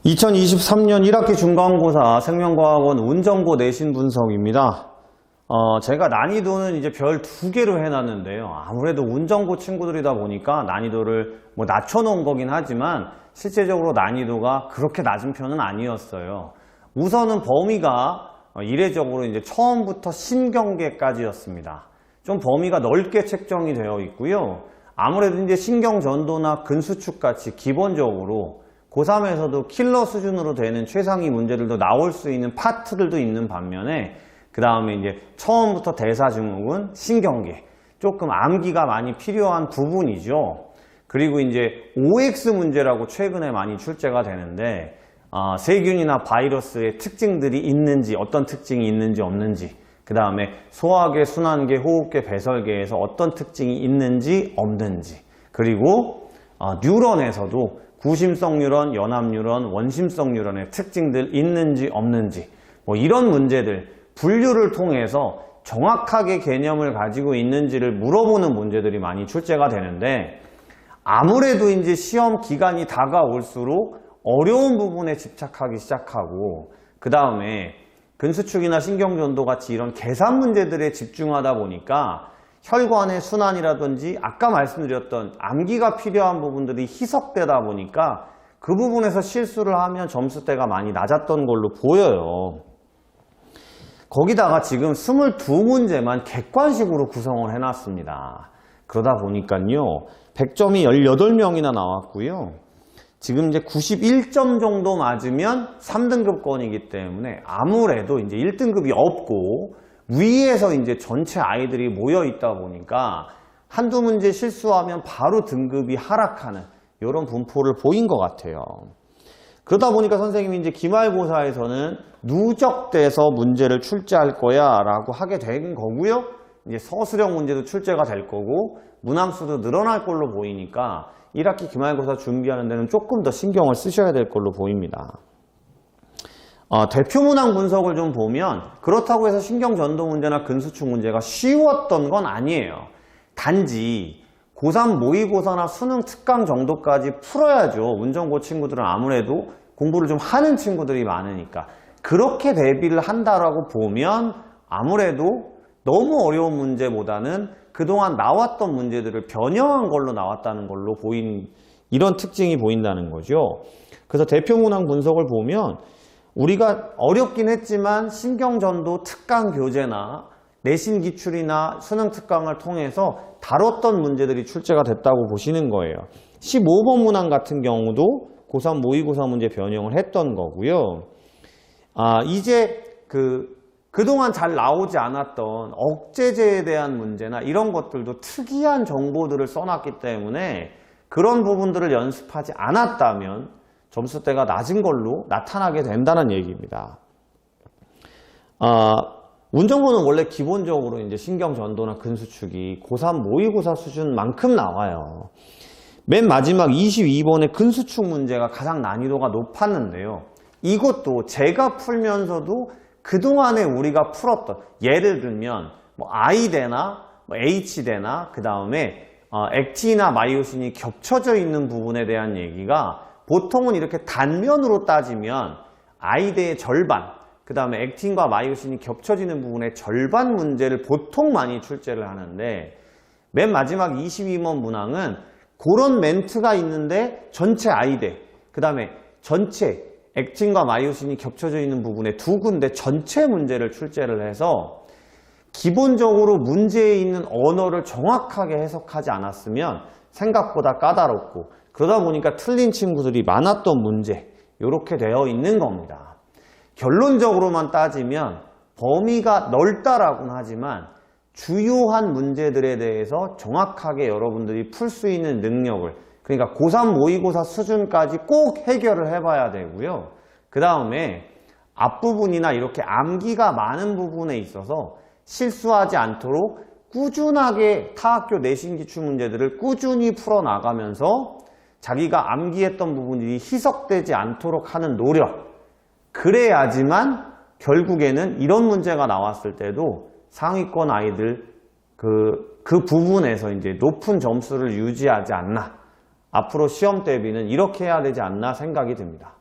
2023년 1학기 중간고사 생명과학원 운전고 내신 분석입니다. 제가 난이도는 이제 별 2개로 해놨는데요. 아무래도 운전고 친구들이다 보니까 난이도를 낮춰놓은 거긴 하지만 실제적으로 난이도가 그렇게 낮은 편은 아니었어요. 우선은 범위가 이례적으로 이제 처음부터 신경계까지였습니다. 좀 범위가 넓게 책정이 되어 있고요. 아무래도 이제 신경전도나 근수축 같이 기본적으로 고3에서도 킬러 수준으로 되는 최상위 문제들도 나올 수 있는 파트들도 있는 반면에 그 다음에 이제 처음부터 대사증후군, 신경계 조금 암기가 많이 필요한 부분이죠. 그리고 이제 OX 문제라고 최근에 많이 출제가 되는데 세균이나 바이러스의 특징들이 있는지 어떤 특징이 있는지 없는지 그 다음에 소화계, 순환계, 호흡계, 배설계에서 어떤 특징이 있는지 없는지 그리고 뉴런에서도 구심성 뉴런, 연합 뉴런, 원심성 뉴런의 특징들 있는지 없는지 이런 문제들 분류를 통해서 정확하게 개념을 가지고 있는지를 물어보는 문제들이 많이 출제가 되는데 아무래도 이제 시험 기간이 다가올수록 어려운 부분에 집착하기 시작하고 그 다음에 근수축이나 신경전도 같이 이런 계산 문제들에 집중하다 보니까 혈관의 순환이라든지 아까 말씀드렸던 암기가 필요한 부분들이 희석되다 보니까 그 부분에서 실수를 하면 점수대가 많이 낮았던 걸로 보여요. 거기다가 지금 22문제만 객관식으로 구성을 해놨습니다. 그러다 보니까요 100점이 18명이나 나왔고요. 지금 이제 91점 정도 맞으면 3등급권이기 때문에 아무래도 이제 1등급이 없고 위에서 이제 전체 아이들이 모여 있다 보니까 한두 문제 실수하면 바로 등급이 하락하는 이런 분포를 보인 것 같아요. 그러다 보니까 선생님이 이제 기말고사에서는 누적돼서 문제를 출제할 거야 라고 하게 된 거고요. 이제 서술형 문제도 출제가 될 거고 문항수도 늘어날 걸로 보이니까 1학기 기말고사 준비하는 데는 조금 더 신경을 쓰셔야 될 걸로 보입니다. 대표 문항 분석을 좀 보면 그렇다고 해서 신경전도 문제나 근수축 문제가 쉬웠던 건 아니에요. 단지 고3 모의고사나 수능 특강 정도까지 풀어야죠. 운전고 친구들은 아무래도 공부를 좀 하는 친구들이 많으니까 그렇게 대비를 한다라고 보면 아무래도 너무 어려운 문제보다는 그동안 나왔던 문제들을 변형한 걸로 나왔다는 걸로 보인 이런 특징이 보인다는 거죠. 그래서 대표 문항 분석을 보면 우리가 어렵긴 했지만 신경전도 특강 교재나 내신 기출이나 수능 특강을 통해서 다뤘던 문제들이 출제가 됐다고 보시는 거예요. 15번 문항 같은 경우도 고3 모의고사 문제 변형을 했던 거고요. 이제 그동안 잘 나오지 않았던 억제제에 대한 문제나 이런 것들도 특이한 정보들을 써놨기 때문에 그런 부분들을 연습하지 않았다면 점수대가 낮은 걸로 나타나게 된다는 얘기입니다. 운전고는 원래 기본적으로 이제 신경전도나 근수축이 고3 모의고사 수준만큼 나와요. 맨 마지막 22번의 근수축 문제가 가장 난이도가 높았는데요. 이것도 제가 풀면서도 그동안에 우리가 풀었던 예를 들면 I대나 H대나 그 다음에 액틴이나 마이오신이 겹쳐져 있는 부분에 대한 얘기가 보통은 이렇게 단면으로 따지면 I대의 절반 그 다음에 액틴과 마이오신이 겹쳐지는 부분의 절반 문제를 보통 많이 출제를 하는데 맨 마지막 22번 문항은 그런 멘트가 있는데 전체 I대 그 다음에 전체 액틴과 마이오신이 겹쳐져 있는 부분에 두 군데 전체 문제를 출제를 해서 기본적으로 문제에 있는 언어를 정확하게 해석하지 않았으면 생각보다 까다롭고 그러다 보니까 틀린 친구들이 많았던 문제 이렇게 되어 있는 겁니다. 결론적으로만 따지면 범위가 넓다라고는 하지만 주요한 문제들에 대해서 정확하게 여러분들이 풀 수 있는 능력을 그러니까 고3 모의고사 수준까지 꼭 해결을 해봐야 되고요. 그 다음에 앞부분이나 이렇게 암기가 많은 부분에 있어서 실수하지 않도록 꾸준하게 타학교 내신 기출 문제들을 꾸준히 풀어나가면서 자기가 암기했던 부분들이 희석되지 않도록 하는 노력 그래야지만 결국에는 이런 문제가 나왔을 때도 상위권 아이들 그 부분에서 이제 높은 점수를 유지하지 않나 앞으로 시험 대비는 이렇게 해야 되지 않나 생각이 듭니다.